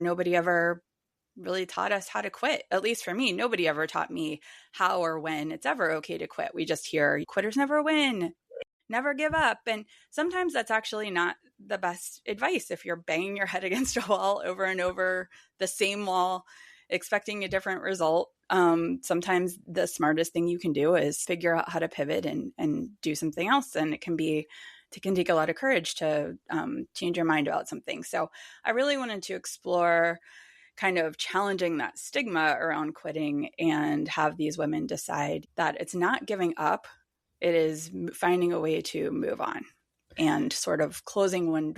Nobody ever really taught us how to quit. At least for me, nobody ever taught me how or when it's ever okay to quit. We just hear quitters never win, never give up. And sometimes that's actually not the best advice. If you're banging your head against a wall over and over the same wall, expecting a different result, sometimes the smartest thing you can do is figure out how to pivot and do something else. And it can take a lot of courage to change your mind about something. So I really wanted to explore kind of challenging that stigma around quitting and have these women decide that it's not giving up, it is finding a way to move on and sort of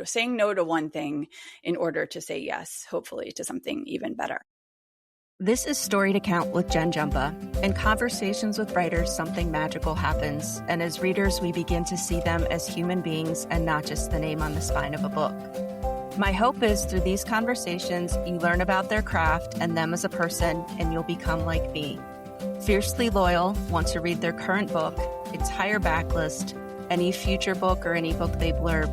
saying no to one thing in order to say yes, hopefully, to something even better. This is Story to Count with Jen Jumba. In conversations with writers, something magical happens, and as readers, we begin to see them as human beings and not just the name on the spine of a book. My hope is through these conversations, you learn about their craft and them as a person, and you'll become like me. Fiercely loyal, want to read their current book, entire backlist, any future book or any book they blurb.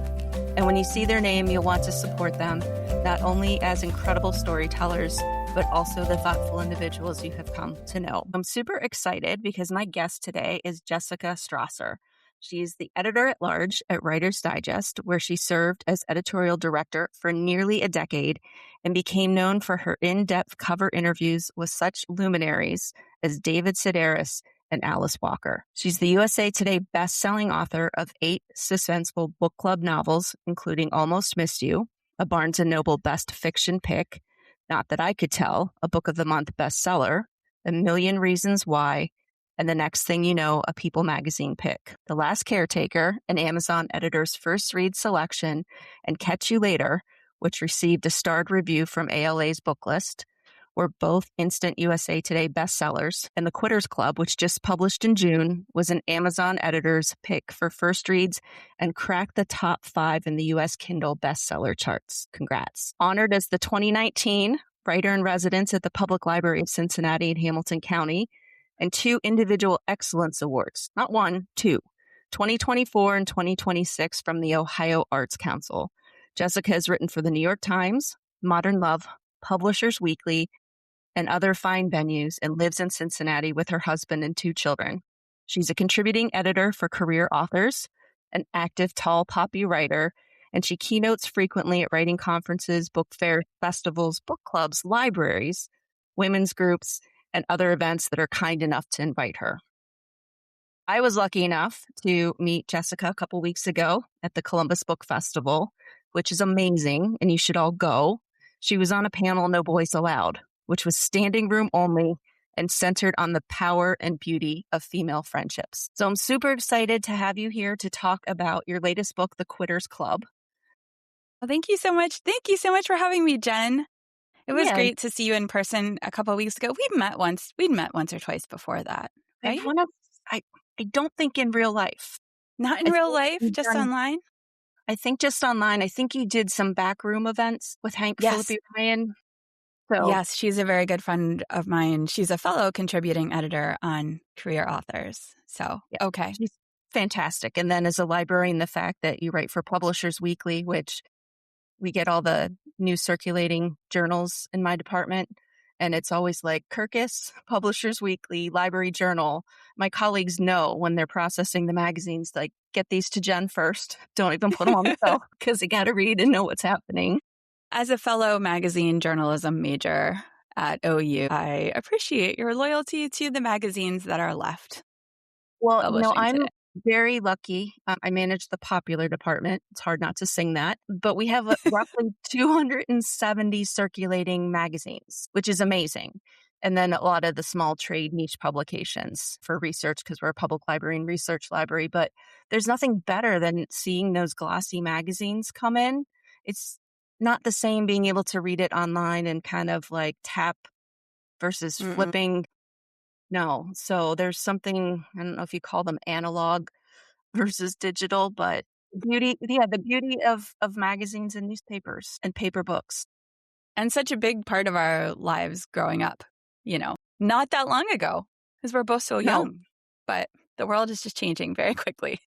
And when you see their name, you'll want to support them, not only as incredible storytellers, but also the thoughtful individuals you have come to know. I'm super excited because my guest today is Jessica Strasser. She's the editor-at-large at Writer's Digest, where she served as editorial director for nearly a decade and became known for her in-depth cover interviews with such luminaries as David Sedaris and Alice Walker. She's the USA Today best-selling author of 8 suspenseful book club novels, including Almost Missed You, a Barnes & Noble Best Fiction pick, Not That I Could Tell, a Book of the Month bestseller, A Million Reasons Why, and the next thing you know, a People magazine pick. The Last Caretaker, an Amazon editor's first read selection, and Catch You Later, which received a starred review from ALA's book list, were both instant USA Today bestsellers. And The Quitters Club, which just published in June, was an Amazon editor's pick for first reads and cracked the top 5 in the US Kindle bestseller charts. Congrats. Honored as the 2019 Writer in Residence at the Public Library of Cincinnati and Hamilton County, and 2 individual excellence awards, not 1, 2, 2024 and 2026 from the Ohio Arts Council. Jessica has written for the New York Times, Modern Love, Publishers Weekly, and other fine venues, and lives in Cincinnati with her husband and 2 children. She's a contributing editor for Career Authors, an active tall poppy writer, and she keynotes frequently at writing conferences, book fairs, festivals, book clubs, libraries, women's groups, and other events that are kind enough to invite her. I was lucky enough to meet Jessica a couple weeks ago at the Columbus Book Festival, which is amazing, and you should all go. She was on a panel, No Boys Allowed, which was standing room only and centered on the power and beauty of female friendships. So I'm super excited to have you here to talk about your latest book, The Quitters Club. Well, thank you so much. Thank you so much for having me, Jen. It was great to see you in person a couple of weeks ago. We'd met once or twice before that, right? I don't think in real life. Not in real life, just online? I think just online. I think you did some backroom events with Hank Philippi Ryan. So. Yes, she's a very good friend of mine. She's a fellow contributing editor on Career Authors. So, yeah, okay. She's fantastic. And then as a librarian, the fact that you write for Publishers Weekly, which we get all the new circulating journals in my department. And it's always like Kirkus, Publishers Weekly, Library Journal. My colleagues know when they're processing the magazines, like, get these to Jen first. Don't even put them on the shelf because they got to read and know what's happening. As a fellow magazine journalism major at OU, I appreciate your loyalty to the magazines that are left. Well, I'm very lucky. I manage the popular department. It's hard not to sing that. But we have roughly 270 circulating magazines, which is amazing. And then a lot of the small trade niche publications for research because we're a public library and research library. But there's nothing better than seeing those glossy magazines come in. It's not the same being able to read it online and kind of like tap versus flipping. No. So there's something, I don't know if you call them analog versus digital, but the beauty of magazines and newspapers and paper books. And such a big part of our lives growing up, not that long ago, because we're both so young, but the world is just changing very quickly.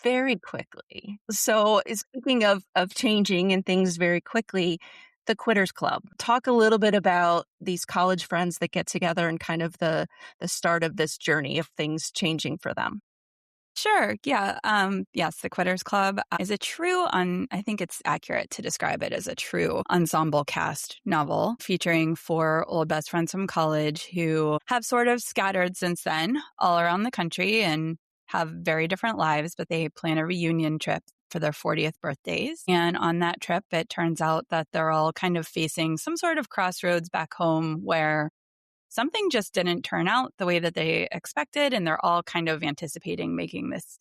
Very quickly. So speaking of changing and things very quickly, the Quitters Club. Talk a little bit about these college friends that get together and kind of the start of this journey of things changing for them. Sure. Yeah. Yes, the Quitters Club is I think it's accurate to describe it as a true ensemble cast novel featuring four old best friends from college who have sort of scattered since then all around the country and have very different lives, but they plan a reunion trip for their 40th birthdays. And on that trip, it turns out that they're all kind of facing some sort of crossroads back home where something just didn't turn out the way that they expected. And they're all kind of anticipating making this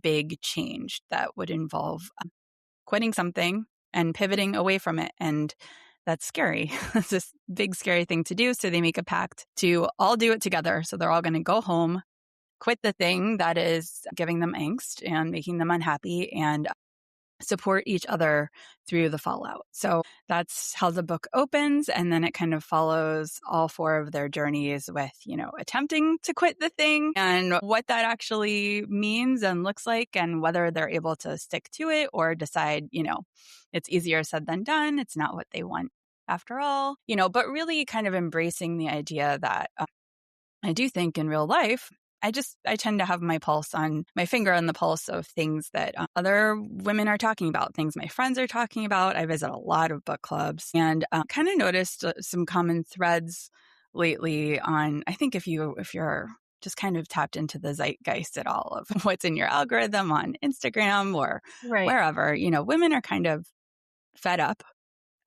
big change that would involve quitting something and pivoting away from it. And that's scary. It's this big, scary thing to do. So they make a pact to all do it together. So they're all going to go home, quit the thing that is giving them angst and making them unhappy, and support each other through the fallout. So that's how the book opens. And then it kind of follows all four of their journeys with, attempting to quit the thing and what that actually means and looks like, and whether they're able to stick to it or decide, it's easier said than done. It's not what they want after all, but really kind of embracing the idea that I do think in real life, I tend to have my finger on the pulse of things that other women are talking about, things my friends are talking about. I visit a lot of book clubs and kind of noticed some common threads lately on, I think if you're just kind of tapped into the zeitgeist at all of what's in your algorithm on Instagram or Right. wherever, women are kind of fed up,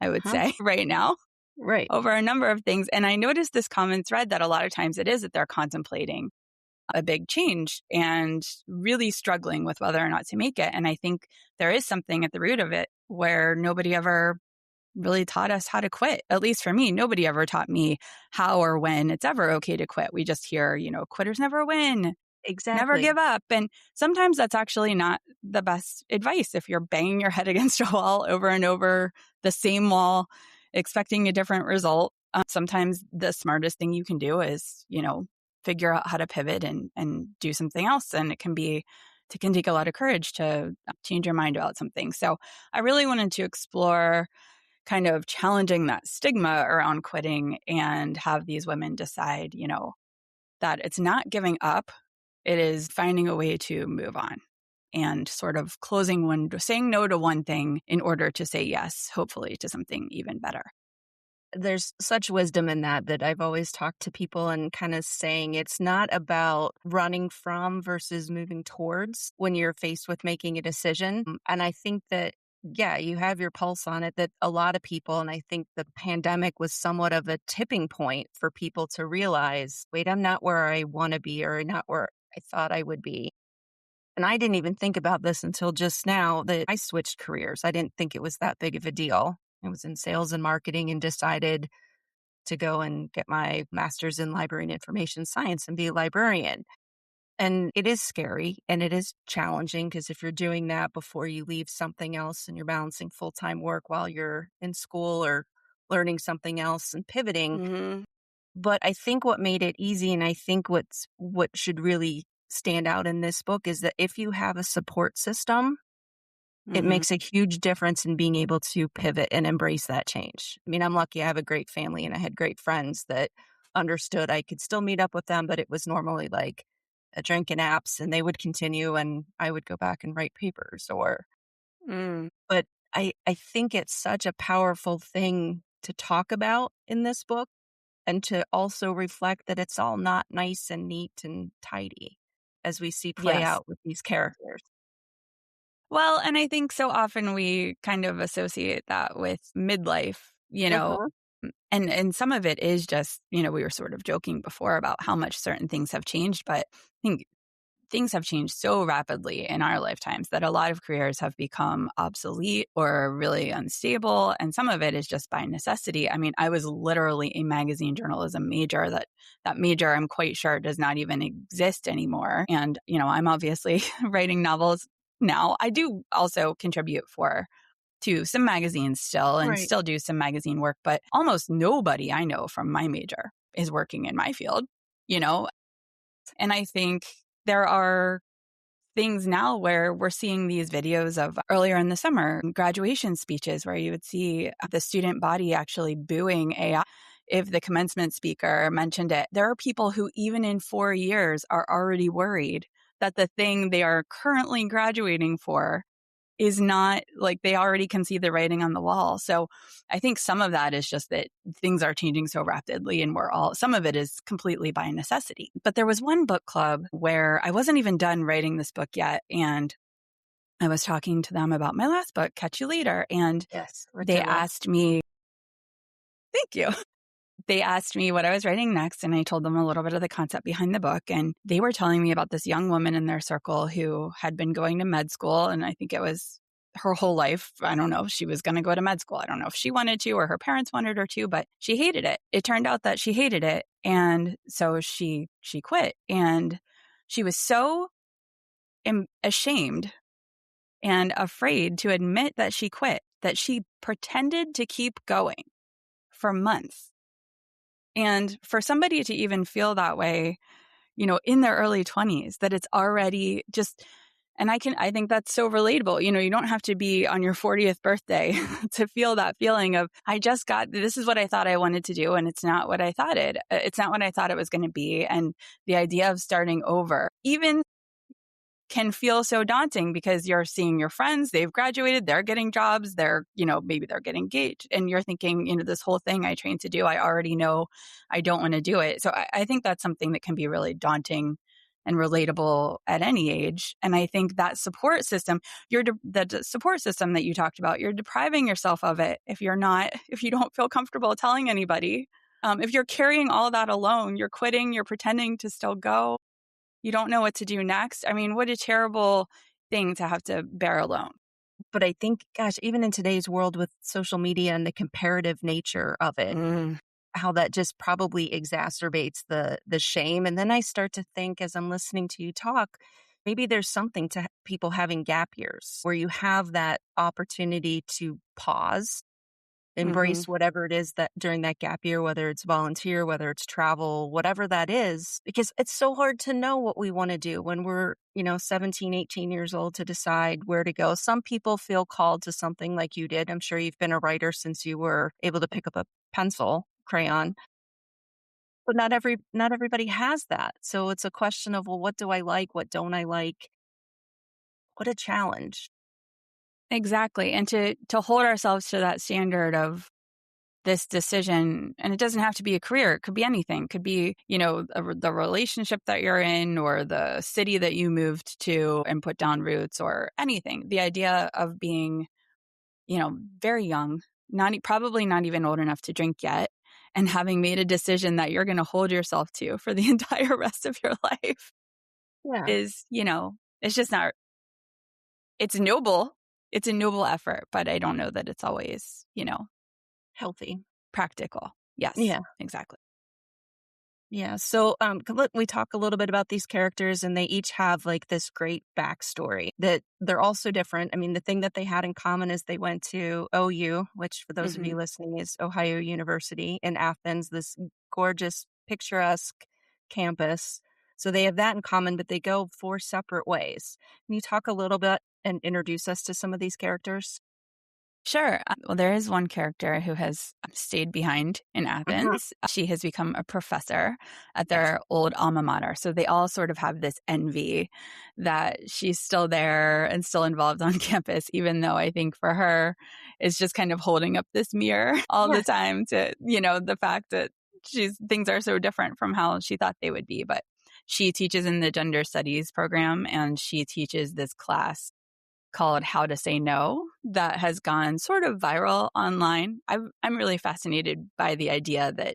I would Huh? say right now Right. over a number of things. And I noticed this common thread that a lot of times it is that they're contemplating a big change and really struggling with whether or not to make it. And I think there is something at the root of it where nobody ever really taught us how to quit. At least for me, nobody ever taught me how or when it's ever okay to quit. We just hear, quitters never win, never Exactly. give up. And sometimes that's actually not the best advice if you're banging your head against a wall over and over the same wall, expecting a different result. Sometimes the smartest thing you can do is, figure out how to pivot and do something else. And it can take a lot of courage to change your mind about something. So I really wanted to explore kind of challenging that stigma around quitting and have these women decide, that it's not giving up. It is finding a way to move on and sort of saying no to one thing in order to say yes, hopefully, to something even better. There's such wisdom in that I've always talked to people and kind of saying it's not about running from versus moving towards when you're faced with making a decision. And I think that, yeah, you have your pulse on it, that a lot of people, and I think the pandemic was somewhat of a tipping point for people to realize, wait, I'm not where I want to be or not where I thought I would be. And I didn't even think about this until just now that I switched careers. I didn't think it was that big of a deal. I was in sales and marketing and decided to go and get my master's in library and information science and be a librarian. And it is scary and it is challenging because if you're doing that before you leave something else and you're balancing full-time work while you're in school or learning something else and pivoting. Mm-hmm. But I think what made it easy, and I think what should really stand out in this book is that if you have a support system, it Mm-hmm. makes a huge difference in being able to pivot and embrace that change. I mean, I'm lucky I have a great family and I had great friends that understood I could still meet up with them, but it was normally like a drink and apps and they would continue and I would go back and write papers Mm. but I think it's such a powerful thing to talk about in this book and to also reflect that it's all not nice and neat and tidy as we see play Yes. out with these characters. Well, and I think so often we kind of associate that with midlife, Uh-huh. and some of it is just, we were sort of joking before about how much certain things have changed, but I think things have changed so rapidly in our lifetimes that a lot of careers have become obsolete or really unstable. And some of it is just by necessity. I mean, I was literally a magazine journalism major that major I'm quite sure does not even exist anymore. And, I'm obviously writing novels now. I do also contribute to some magazines still and Right. still do some magazine work, but almost nobody I know from my major is working in my field, you know? And I think there are things now where we're seeing these videos of earlier in the summer graduation speeches where you would see the student body actually booing AI if the commencement speaker mentioned it. There are people who even in 4 years are already worried that the thing they are currently graduating for is not like they already can see the writing on the wall. So I think some of that is just that things are changing so rapidly and some of it is completely by necessity. But there was one book club where I wasn't even done writing this book yet. And I was talking to them about my last book, Catch You Later. And Yes, which they I love. asked me, thank you. They asked me what I was writing next, and I told them a little bit of the concept behind the book. And they were telling me about this young woman in their circle who had been going to med school. And I think it was her whole life. I don't know if she was going to go to med school. I don't know if she wanted to or her parents wanted her to, but she hated it. It turned out that she hated it. And so she quit. And she was so ashamed and afraid to admit that she quit that she pretended to keep going for months. And for somebody to even feel that way, in their early 20s, that it's already just, and I think that's so relatable. You don't have to be on your 40th birthday to feel that feeling of, this is what I thought I wanted to do. And it's not what I thought it's not what I thought it was going to be. And the idea of starting over, even can feel so daunting because you're seeing your friends, they've graduated, they're getting jobs, maybe they're getting engaged. And you're thinking, this whole thing I trained to do, I already know I don't want to do it. So I think that's something that can be really daunting and relatable at any age. And I think that support system, the support system that you talked about, you're depriving yourself of it if you don't feel comfortable telling anybody. If you're carrying all that alone, you're quitting, you're pretending to still go. You don't know what to do next. I mean, what a terrible thing to have to bear alone. But I think, gosh, even in today's world with social media and the comparative nature of it, how that just probably exacerbates the shame. And then I start to think as I'm listening to you talk, maybe there's something to people having gap years where you have that opportunity to pause, embrace whatever it is that during that gap year, whether it's volunteer, whether it's travel, whatever that is, because it's so hard to know what we want to do when we're, 17, 18 years old to decide where to go. Some people feel called to something like you did. I'm sure you've been a writer since you were able to pick up a pencil, crayon, but not everybody has that. So it's a question of, well, what do I like? What don't I like? What a challenge. Exactly. And to hold ourselves to that standard of this decision, and it doesn't have to be a career. It could be anything. It could be, the relationship that you're in or the city that you moved to and put down roots or anything. The idea of being, very young, probably not even old enough to drink yet, and having made a decision that you're going to hold yourself to for the entire rest of your life Yeah. is, it's just not, it's noble. It's a noble effort, but I don't know that it's always, Healthy. practical. Yes. Yeah. Exactly. Yeah. So, we talk a little bit about these characters, and they each have like this great backstory that they're all so different. I mean, the thing that they had in common is they went to OU, which for those of you listening is Ohio University in Athens, this gorgeous, picturesque campus. So they have that in common, but they go 4 separate ways. Can you talk a little bit and introduce us to some of these characters? Sure. Well, there is one character who has stayed behind in Athens. She has become a professor at their old alma mater. So they all sort of have this envy that she's still there and still involved on campus, even though I think for her, it's just kind of holding up this mirror all the time to, the fact that things are so different from how she thought they would be. But she teaches in the gender studies program, and she teaches this class called How to Say No that has gone sort of viral online. I'm really fascinated by the idea that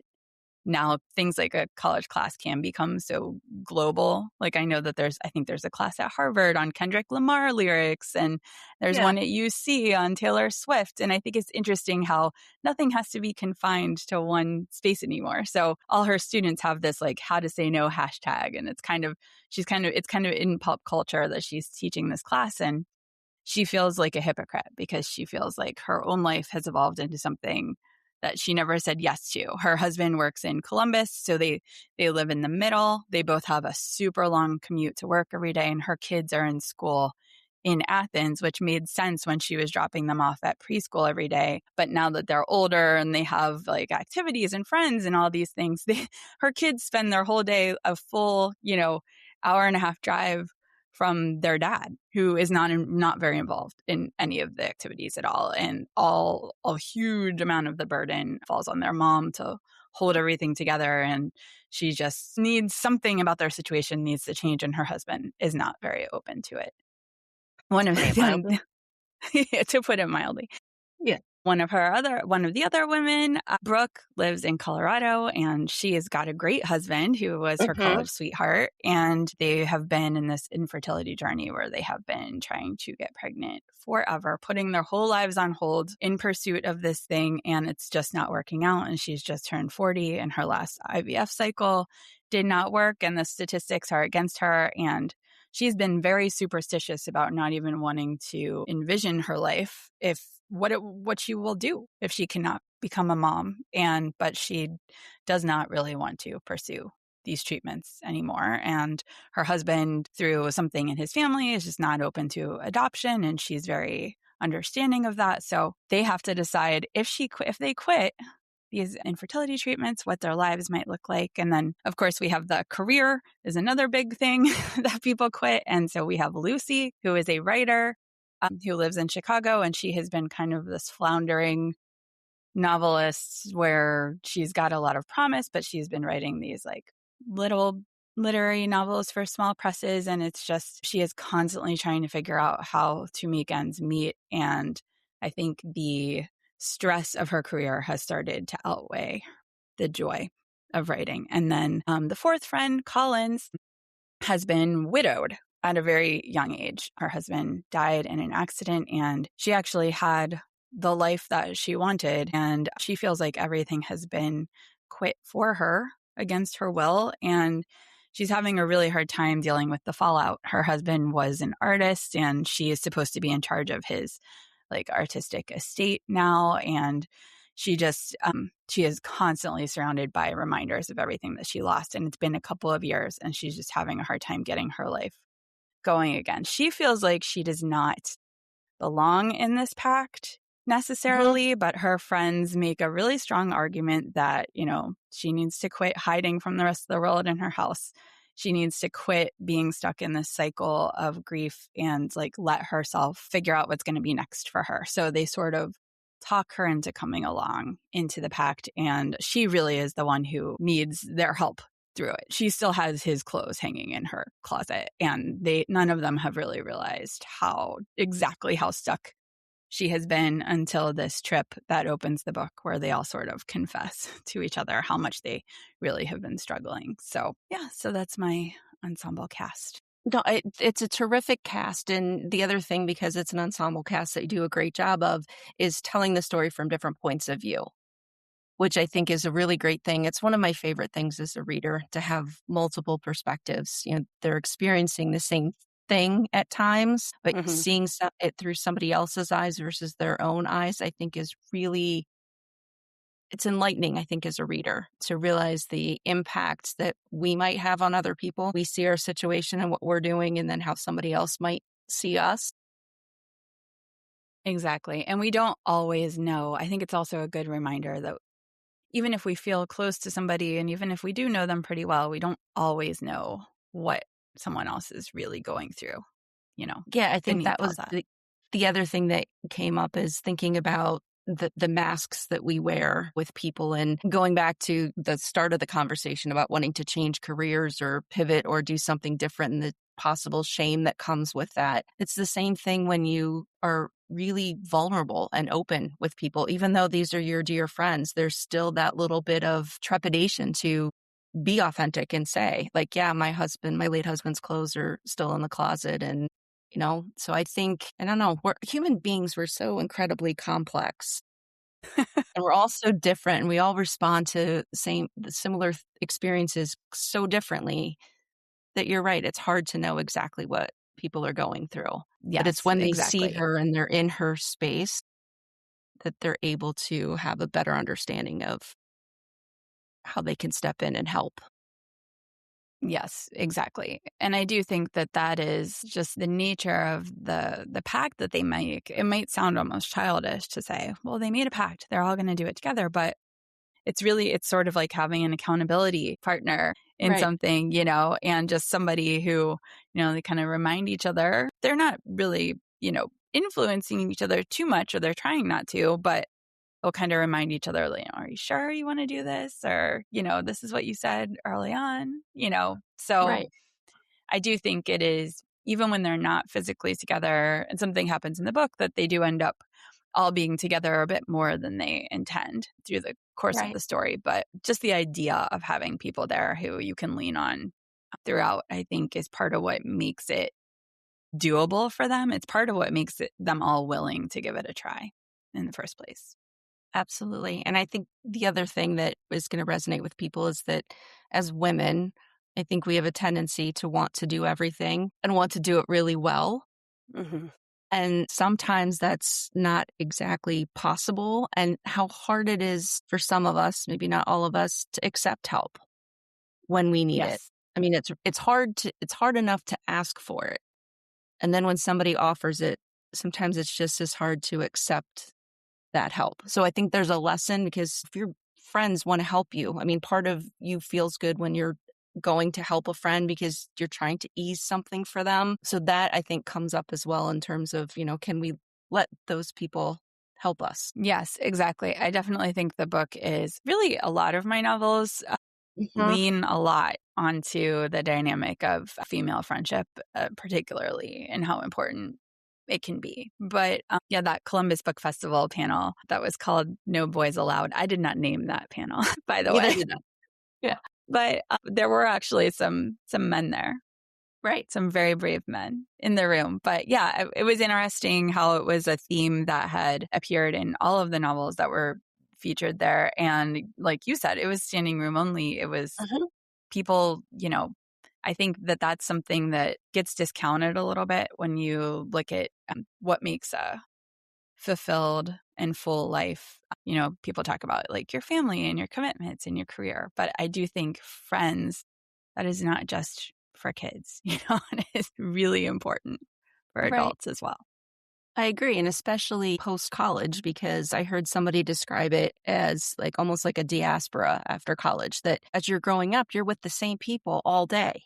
now things like a college class can become so global. Like I know that I think there's a class at Harvard on Kendrick Lamar lyrics, and there's one at UC on Taylor Swift. And I think it's interesting how nothing has to be confined to one space anymore. So all her students have this like How to Say No hashtag, and it's kind of in pop culture that she's teaching this class. And she feels like a hypocrite because she feels like her own life has evolved into something that she never said yes to. Her husband works in Columbus, so they live in the middle. They both have a super long commute to work every day, and her kids are in school in Athens, which made sense when she was dropping them off at preschool every day. But now that they're older and they have like activities and friends and all these things, her kids spend their whole day a full, hour and a half drive from their dad, who is not very involved in any of the activities at all. And a huge amount of the burden falls on their mom to hold everything together. And she just needs something about their situation needs to change. And her husband is not very open to it. One of them, to put it mildly. Yeah. One of the other women, Brooke, lives in Colorado, and she has got a great husband who was her college sweetheart. And they have been in this infertility journey where they have been trying to get pregnant forever, putting their whole lives on hold in pursuit of this thing. And it's just not working out. And she's just turned 40, and her last IVF cycle did not work. And the statistics are against her. And she's been very superstitious about not even wanting to envision her life what she will do if she cannot become a mom. But she does not really want to pursue these treatments anymore. And her husband, through something in his family, is just not open to adoption. And she's very understanding of that. So they have to decide if they quit these infertility treatments, what their lives might look like. And then, of course, we have the career is another big thing that people quit. And so we have Lucy, who is a writer who lives in Chicago, and she has been kind of this floundering novelist where she's got a lot of promise, but she's been writing these like little literary novels for small presses. And it's just, she is constantly trying to figure out how to make ends meet. And I think the stress of her career has started to outweigh the joy of writing. And then the fourth friend, Collins, has been widowed at a very young age. Her husband died in an accident, and she actually had the life that she wanted. And she feels like everything has been quit for her against her will. And she's having a really hard time dealing with the fallout. Her husband was an artist, and she is supposed to be in charge of his like artistic estate now. And she is constantly surrounded by reminders of everything that she lost. And it's been a couple of years, and she's just having a hard time getting her life going again. She feels like she does not belong in this pact necessarily, but her friends make a really strong argument that, she needs to quit hiding from the rest of the world in her house. She needs to quit being stuck in this cycle of grief and like let herself figure out what's going to be next for her. So they sort of talk her into coming along into the pact. And she really is the one who needs their help through it. She still has his clothes hanging in her closet, and none of them have really realized how stuck she has been until this trip that opens the book, where they all sort of confess to each other how much they really have been struggling. So that's my ensemble cast. No, it's a terrific cast. And the other thing, because it's an ensemble cast that you do a great job of, is telling the story from different points of view, which I think is a really great thing. It's one of my favorite things as a reader, to have multiple perspectives. They're experiencing the same thing at times, but seeing it through somebody else's eyes versus their own eyes, I think is really, it's enlightening, I think, as a reader, to realize the impact that we might have on other people. We see our situation and what we're doing, and then how somebody else might see us. Exactly. And we don't always know. I think it's also a good reminder that even if we feel close to somebody, and even if we do know them pretty well, we don't always know what someone else is really going through, Yeah, I think that was the other thing that came up, is thinking about the masks that we wear with people, and going back to the start of the conversation about wanting to change careers or pivot or do something different, and the possible shame that comes with that. It's the same thing when you are really vulnerable and open with people. Even though these are your dear friends, there's still that little bit of trepidation to be authentic and say, like, yeah, my late husband's clothes are still in the closet. And, so I think, I don't know, we're human beings, we're so incredibly complex and we're all so different, and we all respond to similar experiences so differently, that you're right. It's hard to know exactly what people are going through. Yes, but it's when they exactly. see her and they're in her space that they're able to have a better understanding of how they can step in and help. Yes, exactly. And I do think that that is just the nature of the pact that they make. It might sound almost childish to say, well, they made a pact. They're all going to do it together. But it's sort of like having an accountability partner in Right, something, and just somebody who, they kind of remind each other. They're not really, influencing each other too much, or they're trying not to, but they'll kind of remind each other, like, are you sure you want to do this? Or, this is what you said early on. So right. I do think it is, even when they're not physically together, and something happens in the book that they do end up all being together a bit more than they intend through the course of Right, the story. But just the idea of having people there who you can lean on throughout, I think, is part of what makes it doable for them. It's part of what makes them all willing to give it a try in the first place. absolutely. And I think the other thing that is going to resonate with people is that as women, I think we have a tendency to want to do everything and want to do it really well. Hmm. And sometimes that's not exactly possible. And how hard it is for some of us, maybe not all of us, to accept help when we need it. Yes. I mean, it's hard enough to ask for it. And then when somebody offers it, sometimes it's just as hard to accept that help. So I think there's a lesson, because if your friends want to help you, I mean, part of you feels good when you're going to help a friend because you're trying to ease something for them. So that, I think, comes up as well in terms of, can we let those people help us? Yes, exactly. I definitely think the book is really, a lot of my novels Mhm. lean a lot onto the dynamic of female friendship, particularly, and how important it can be. But yeah, that Columbus Book Festival panel that was called No Boys Allowed. I did not name that panel, by the Neither way. did I. Yeah. But there were actually some men there, Right. some very brave men in the room. But yeah, it was interesting how it was a theme that had appeared in all of the novels that were featured there. And like you said, it was standing room only. It was Mhm. people, I think that that's something that gets discounted a little bit when you look at what makes a fulfilled and full life. People talk about like your family and your commitments and your career, but I do think friends, that is not just for kids, it is really important for Right. adults as well. I agree. And especially post college, because I heard somebody describe it as like almost like a diaspora after college, that as you're growing up, you're with the same people all day,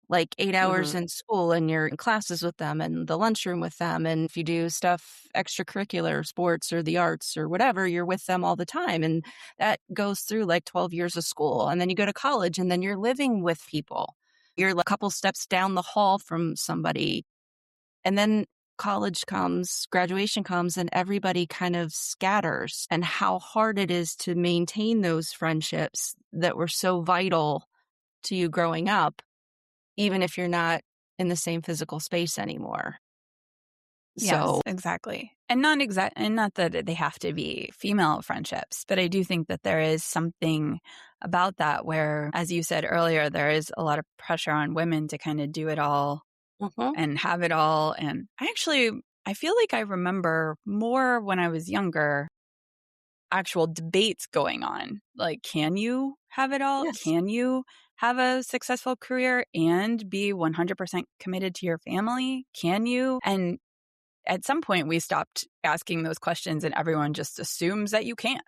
like 8 hours Hmm. in school, and you're in classes with them and the lunchroom with them. And if you do stuff extracurricular, sports or the arts or whatever, you're with them all the time. And that goes through like 12 years of school. And then you go to college and then you're living with people. You're a couple steps down the hall from somebody, and then college comes, graduation comes, and everybody kind of scatters. And how hard it is to maintain those friendships that were so vital to you growing up, even if you're not in the same physical space anymore. Yes, So, exactly. And not that they have to be female friendships, but I do think that there is something about that where, as you said earlier, there is a lot of pressure on women to kind of do it all mhm, and have it all. And I feel like I remember more when I was younger, actual debates going on. Like, can you have it all? yes, Can you have a successful career and be 100% committed to your family? Can you? And at some point we stopped asking those questions and everyone just assumes that you can't,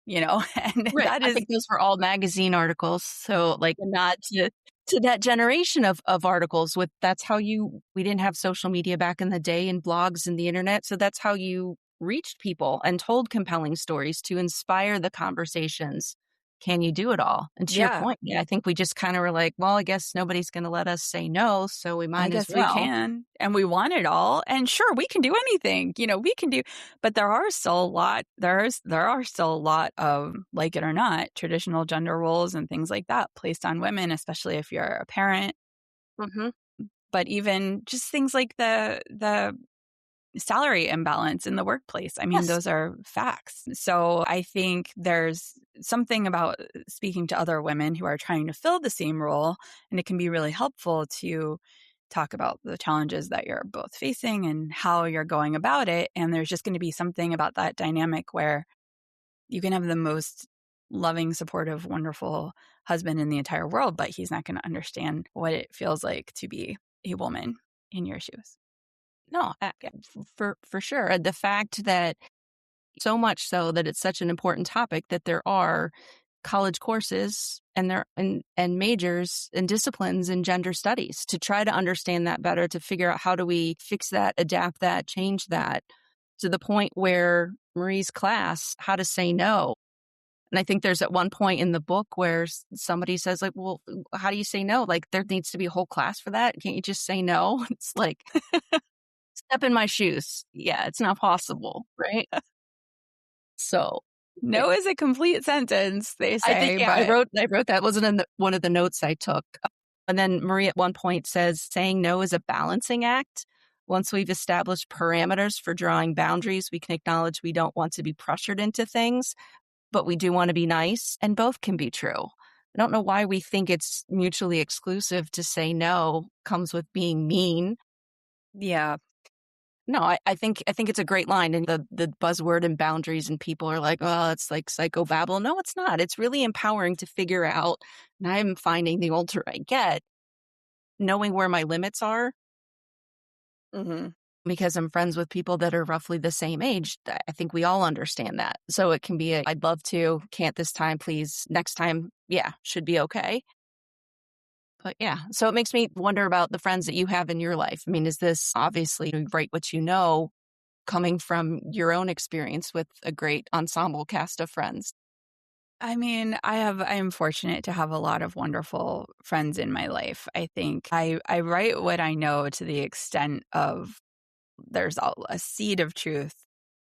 and right. that I is, think those were all magazine articles. So, like, a nod to that generation of articles. With that's how we didn't have social media back in the day and blogs and the internet. So that's how you reached people and told compelling stories to inspire the conversations. Can you do it all? And to your yeah, point, yeah, I think we just kind of were like, well, I guess nobody's going to let us say no, so we I might as guess we well. can, and we want it all, and sure, we can do anything, we can do, but there are still a lot of, like it or not, traditional gender roles and things like that placed on women, especially if you're a parent. Hmm. But even just things like the salary imbalance in the workplace. I mean, Yes. those are facts. So I think there's something about speaking to other women who are trying to fill the same role, and it can be really helpful to talk about the challenges that you're both facing and how you're going about it. And there's just going to be something about that dynamic where you can have the most loving, supportive, wonderful husband in the entire world, but he's not going to understand what it feels like to be a woman in your shoes. No, for sure. And the fact that so much so that it's such an important topic that there are college courses and majors and disciplines in gender studies to try to understand that better, to figure out how do we fix that, adapt that, change that, to the point where Marie's class, how to say no. And I think there's at one point in the book where somebody says, like, well, how do you say no? Like, there needs to be a whole class for that. Can't you just say no? It's like, step in my shoes. Yeah, it's not possible, right? So No is a complete sentence, they I think, say, yeah, but I wrote that. Wasn't in one of the notes I took. And then Marie at one point says, saying no is a balancing act. Once we've established parameters for drawing boundaries, we can acknowledge we don't want to be pressured into things, but we do want to be nice, and both can be true. I don't know why we think it's mutually exclusive to say no comes with being mean. yeah. No, I think it's a great line. And the buzzword and boundaries, and people are like, oh, it's like psychobabble. No, it's not. It's really empowering to figure out. And I'm finding the older I get, knowing where my limits are, Mm-hmm. because I'm friends with people that are roughly the same age. I think we all understand that. So it can be I'd love to, can't this time, please. Next time, yeah, should be okay. But yeah, so it makes me wonder about the friends that you have in your life. I mean, is this obviously you write what you know, coming from your own experience with a great ensemble cast of friends? I mean, I am fortunate to have a lot of wonderful friends in my life. I think I write what I know to the extent of there's a seed of truth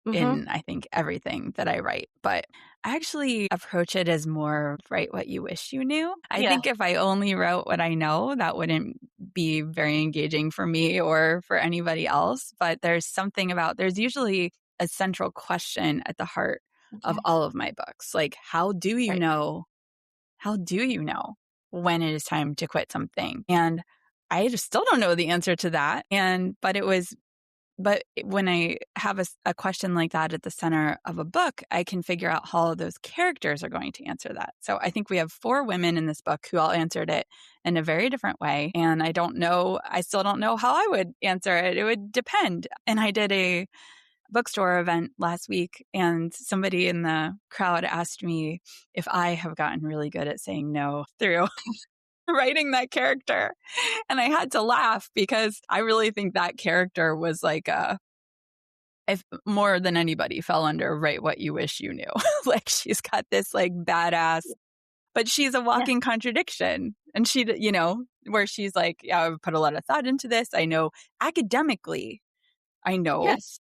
Mm-hmm. in, I think, everything that I write. But I actually approach it as more write what you wish you knew. I Yeah. think if I only wrote what I know, that wouldn't be very engaging for me or for anybody else. But there's usually a central question at the heart of Okay. all of my books. Like, how do you Right. know? How do you know when it is time to quit something? And I just still don't know the answer to that. But when I have a question like that at the center of a book, I can figure out how those characters are going to answer that. So I think we have 4 women in this book who all answered it in a very different way. And I still don't know how I would answer it. It would depend. And I did a bookstore event last week, and somebody in the crowd asked me if I have gotten really good at saying no through writing that character. And I had to laugh because I really think that character was like if more than anybody fell under write what you wish you knew. Like she's got this like badass, but she's a Yeah. walking contradiction. And where she's like, yeah, I've put a lot of thought into this. I know academically, I know Yes.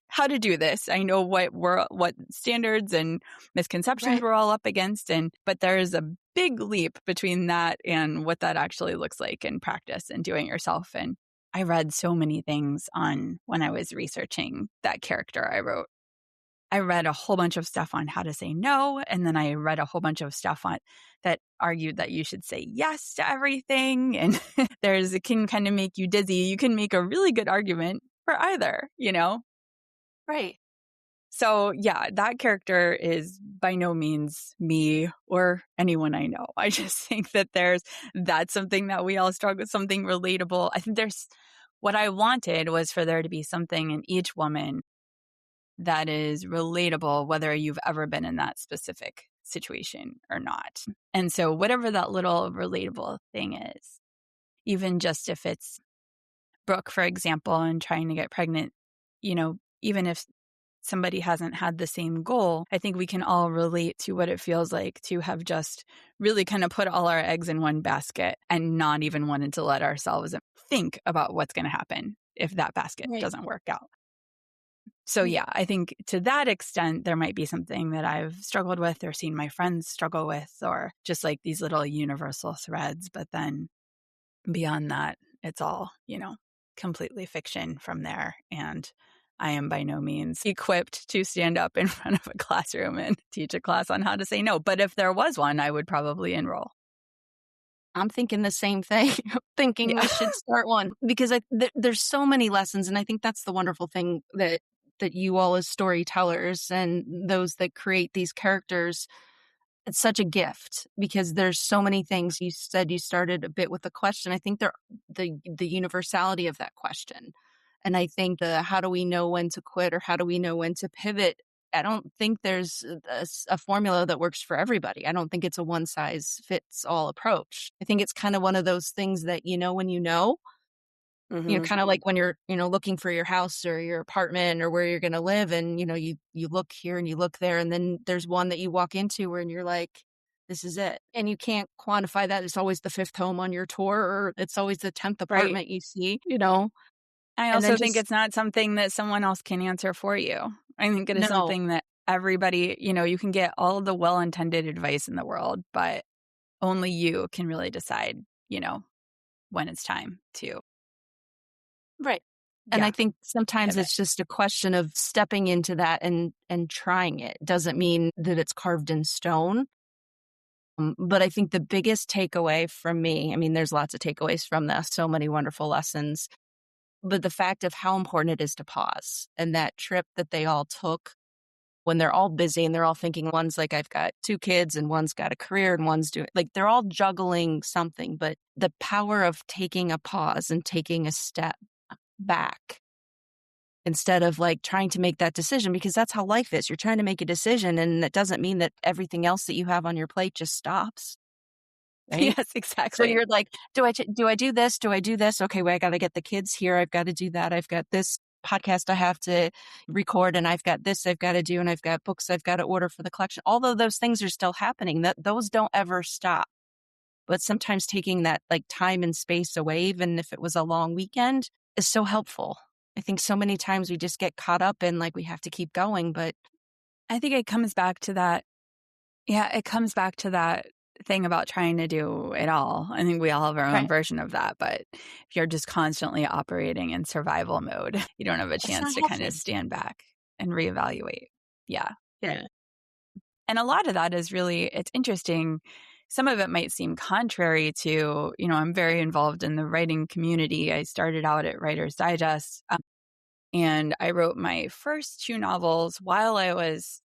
how to do this. I know what standards and misconceptions Right. we're all up against. But there's a big leap between that and what that actually looks like in practice and doing it yourself. And I read so many things when I was researching that character I wrote. I read a whole bunch of stuff on how to say no. And then I read a whole bunch of stuff that argued that you should say yes to everything. And it can kind of make you dizzy. You can make a really good argument for either, Right. So yeah, that character is by no means me or anyone I know. I just think that that's something that we all struggle with, something relatable. I think what I wanted was for there to be something in each woman that is relatable, whether you've ever been in that specific situation or not. And so whatever that little relatable thing is, even just if it's Brooke, for example, and trying to get pregnant, even if somebody hasn't had the same goal, I think we can all relate to what it feels like to have just really kind of put all our eggs in one basket and not even wanted to let ourselves think about what's going to happen if that basket Right. doesn't work out. So Right. yeah, I think to that extent, there might be something that I've struggled with or seen my friends struggle with, or just like these little universal threads. But then beyond that, it's all, completely fiction from there. And I am by no means equipped to stand up in front of a classroom and teach a class on how to say no. But if there was one, I would probably enroll. I'm thinking the same thing. I'm thinking Yeah. we should start one because there's so many lessons, and I think that's the wonderful thing that you all as storytellers and those that create these characters, it's such a gift because there's so many things. You said you started a bit with a question. I think the universality of that question. And I think the how do we know when to quit or how do we know when to pivot? I don't think there's a formula that works for everybody. I don't think it's a one size fits all approach. I think it's kind of one of those things that when Hmm. kind of like when you're, looking for your house or your apartment or where you're going to live and, you look here and you look there and then there's one that you walk into and you're like, this is it. And you can't quantify that. It's always the fifth home on your tour or it's always the 10th Right. apartment you see, I and then also think just it's not something that someone else can answer for you. I think it is no. something that everybody, you can get all the well-intended advice in the world, but only you can really decide, when it's time to, Right. And I yeah, think sometimes pivot. it's just a question of stepping into that and trying it. Doesn't mean that it's carved in stone. But I think the biggest takeaway from me, I mean, there's lots of takeaways from this, so many wonderful lessons, but the fact of how important it is to pause and that trip that they all took when they're all busy and they're all thinking one's like, I've got 2 kids and one's got a career and one's doing like, they're all juggling something, but the power of taking a pause and taking a step back instead of like trying to make that decision because that's how life is. You're trying to make a decision and that doesn't mean that everything else that you have on your plate just stops, right? Yes, So exactly. you're like, do I do this? Do I do this? Okay, well, I got to get the kids here. I've got to do that. I've got this podcast I have to record and I've got this I've got to do and I've got books I've got to order for the collection. Although those things are still happening, that those don't ever stop. But sometimes taking that like time and space away, even if it was a long weekend, is so helpful. I think so many times we just get caught up in like we have to keep going, but I think it comes back to that. Yeah, it comes back to that thing about trying to do it all. I think we all have our own right. version of that, but if you're just constantly operating in survival mode, you don't have a It's chance not to kind of healthy. stand back and reevaluate. Yeah. Yeah. And a lot of that is really, it's interesting. Some of it might seem contrary to, I'm very involved in the writing community. I started out at Writer's Digest. And I wrote my first 2 novels while I was,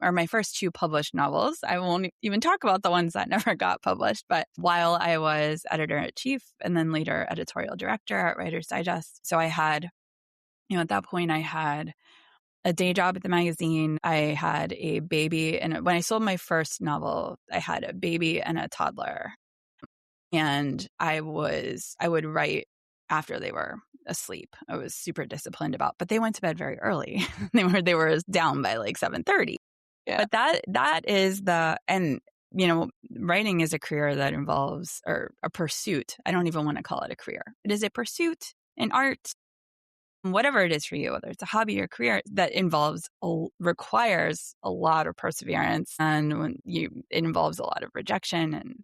or my first 2 published novels. I won't even talk about the ones that never got published, but while I was editor in chief and then later editorial director at Writer's Digest. So I had, at that point, I had a day job at the magazine. I had a baby. And when I sold my first novel, I had a baby and a toddler. And I would write after they were asleep. I was super disciplined about, but they went to bed very early. They were down by like 7:30. Yeah. But that is and writing is a career that involves, or a pursuit. I don't even want to call it a career. It is a pursuit, an art, whatever it is for you, whether it's a hobby or career that requires a lot of perseverance, and it involves a lot of rejection. And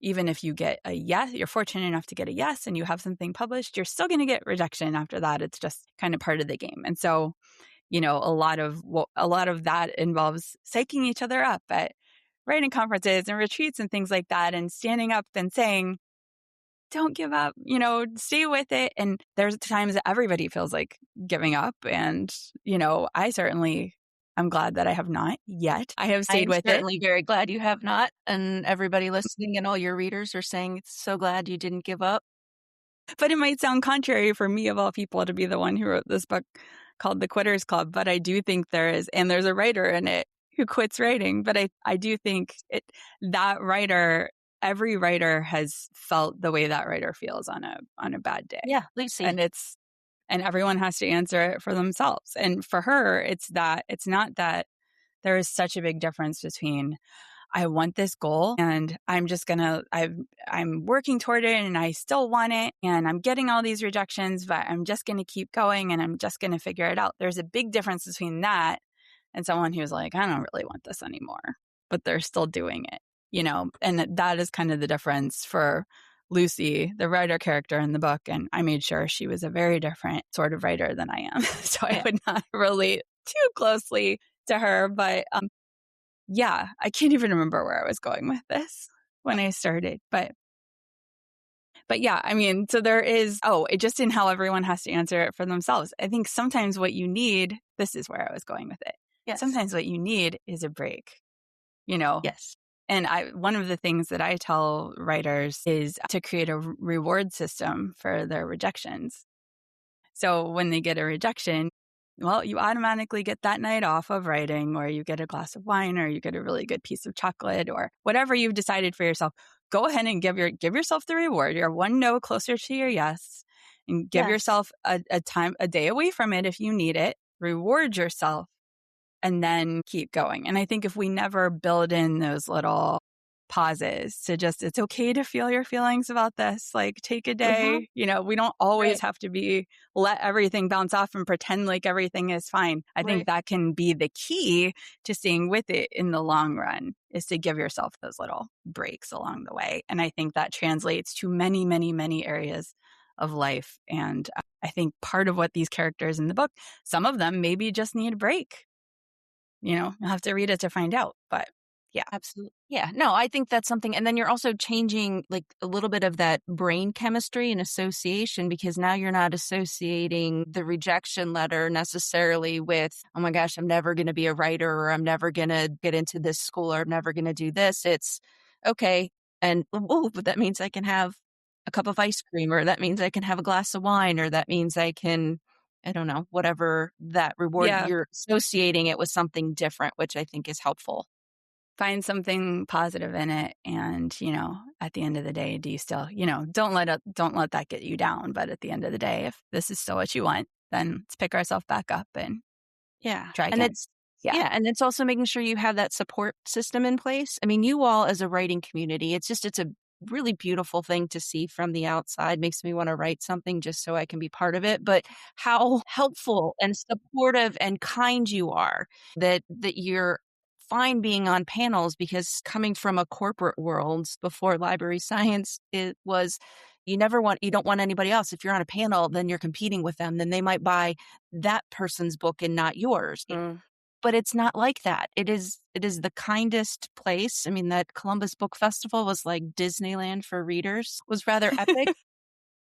even if you get a yes, you're fortunate enough to get a yes and you have something published, you're still going to get rejection after that. It's just kind of part of the game. And so, a lot of that involves psyching each other up at writing conferences and retreats and things like that, and standing up and saying, don't give up, stay with it. And there's times that everybody feels like giving up. And, I'm glad that I have not yet. I have I stayed am with it. certainly very glad you have not, and everybody listening and all your readers are saying, "So glad you didn't give up." But it might sound contrary for me, of all people, to be the one who wrote this book called The Quitters Club. But I do think there's a writer in it who quits writing. But I do think that writer, every writer has felt the way that writer feels on a bad day. Yeah, Lucy. And and everyone has to answer it for themselves. And for her, it's not that there is such a big difference between, I want this goal and I'm working toward it and I still want it and I'm getting all these rejections, but I'm just going to keep going and I'm just going to figure it out. There's a big difference between that and someone who's like, I don't really want this anymore, but they're still doing it, and that is kind of the difference for Lucy, the writer character in the book. And I made sure she was a very different sort of writer than I am. So I Yeah. would not relate too closely to her, but yeah, I can't even remember where I was going with this when I started, but But yeah, I mean, so there is, it just in how everyone has to answer it for themselves. I think sometimes what you need, this is where I was going with it. Yes. Sometimes what you need is a break, you know? Yes. And one of the things that I tell writers is to create a reward system for their rejections. So when they get a rejection, well, you automatically get that night off of writing, or you get a glass of wine, or you get a really good piece of chocolate, or whatever you've decided for yourself. Go ahead and give yourself the reward. You're one no closer to your yes, and give yourself a day away from it if you need it. Reward yourself, and then keep going. And I think if we never build in those little pauses to just, it's okay to feel your feelings about this, like take a day, we don't always have to let everything bounce off and pretend like everything is fine. I think that can be the key to staying with it in the long run, is to give yourself those little breaks along the way. And I think that translates to many, many, many areas of life. And I think part of what these characters in the book, some of them maybe just need a break. You'll have to read it to find out, but yeah. Absolutely. Yeah. No, I think that's something. And then you're also changing like a little bit of that brain chemistry and association, because now you're not associating the rejection letter necessarily with, oh my gosh, I'm never going to be a writer, or I'm never going to get into this school, or I'm never going to do this. It's okay. And but that means I can have a cup of ice cream, or that means I can have a glass of wine, or that means I can, I don't know, whatever that reward, you're associating it with something different, which I think is helpful. Find something positive in it. And, at the end of the day, do you still, don't let that get you down. But at the end of the day, if this is still what you want, then let's pick ourselves back up and try again. And and it's also making sure you have that support system in place. I mean, you all as a writing community, it's a really beautiful thing to see from the outside. Makes me want to write something just so I can be part of it. But how helpful and supportive and kind you are, that you're fine being on panels, because coming from a corporate world before library science, it was, you don't want anybody else. If you're on a panel, then you're competing with them. Then they might buy that person's book and not yours. But it's not like that. It is the kindest place. I mean, that Columbus Book Festival was like Disneyland for readers. It was rather epic.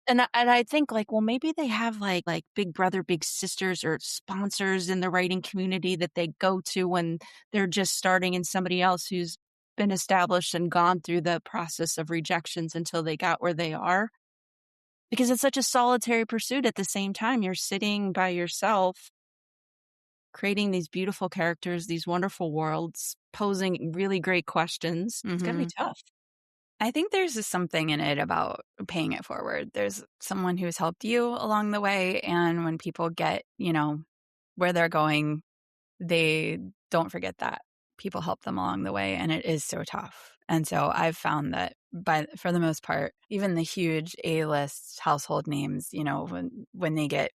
And I think like, well, maybe they have like big brother, big sisters, or sponsors in the writing community that they go to when they're just starting, and somebody else who's been established and gone through the process of rejections until they got where they are. Because it's such a solitary pursuit. At the same time, you're sitting by yourself, creating these beautiful characters, these wonderful worlds, posing really great questions. It's going to be tough. I think there's just something in it about paying it forward. There's someone who's helped you along the way. And when people get, where they're going, they don't forget that people help them along the way. And it is so tough. And so I've found that for the most part, even the huge A-list household names, when they get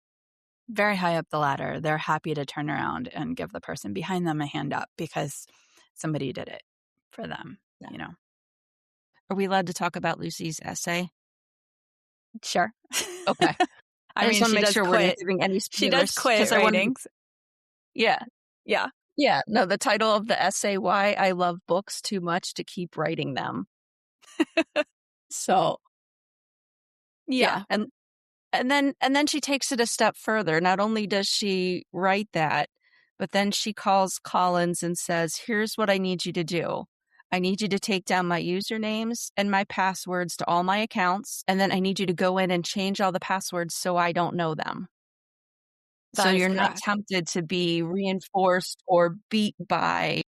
very high up the ladder, they're happy to turn around and give the person behind them a hand up, because somebody did it for them, Are we allowed to talk about Lucy's essay? Sure. Okay. I just want to make sure we're not giving any spoilers. She does quit writing. Yeah. Yeah. Yeah. No, the title of the essay, Why I Love Books Too Much to Keep Writing Them. So. Yeah. And then she takes it a step further. Not only does she write that, but then she calls Collins and says, here's what I need you to do. I need you to take down my usernames and my passwords to all my accounts. And then I need you to go in and change all the passwords so I don't know them. So you're not tempted to be reinforced or beat by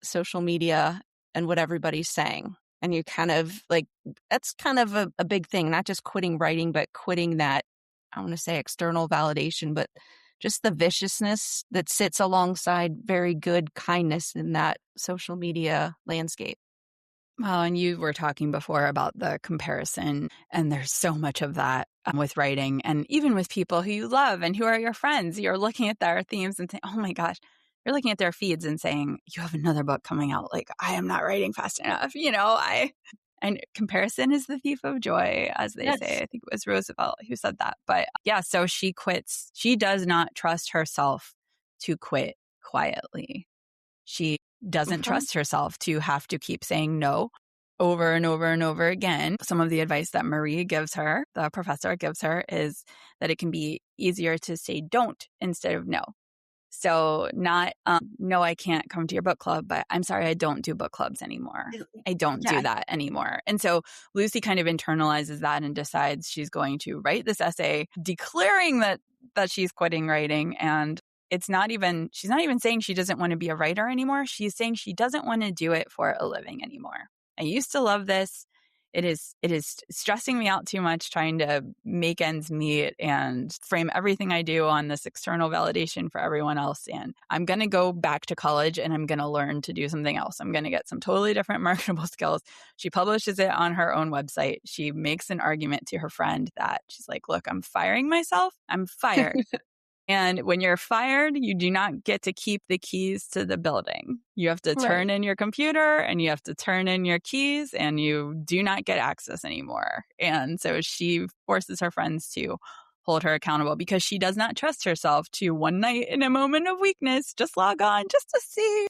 social media and what everybody's saying. And you kind of like, that's kind of a big thing, not just quitting writing, but quitting that, I want to say external validation, but just the viciousness that sits alongside very good kindness in that social media landscape. Well, and you were talking before about the comparison, and there's so much of that with writing, and even with people who you love and who are your friends. You're looking at their themes and saying, oh my gosh, you're looking at their feeds and saying, you have another book coming out. Like, I am not writing fast enough. And comparison is the thief of joy, as they say. I think it was Roosevelt who said that. But yeah, so she quits. She does not trust herself to quit quietly. She doesn't trust herself to have to keep saying no. over and over and over again. Some of the advice that Marie gives her, the professor gives her, is that it can be easier to say don't instead of no. So not, no, I can't come to your book club, but I'm sorry, I don't do book clubs anymore. I don't do that anymore. And so Lucy kind of internalizes that and decides she's going to write this essay declaring that she's quitting writing. And she's not even saying she doesn't want to be a writer anymore. She's saying she doesn't want to do it for a living anymore. I used to love this. It is stressing me out too much trying to make ends meet and frame everything I do on this external validation for everyone else. And I'm going to go back to college and I'm going to learn to do something else. I'm going to get some totally different marketable skills. She publishes it on her own website. She makes an argument to her friend that she's like, look, I'm firing myself. I'm fired. And when you're fired, you do not get to keep the keys to the building. You have to turn in your computer and you have to turn in your keys and you do not get access anymore. And so she forces her friends to hold her accountable because she does not trust herself to one night in a moment of weakness, just log on just to see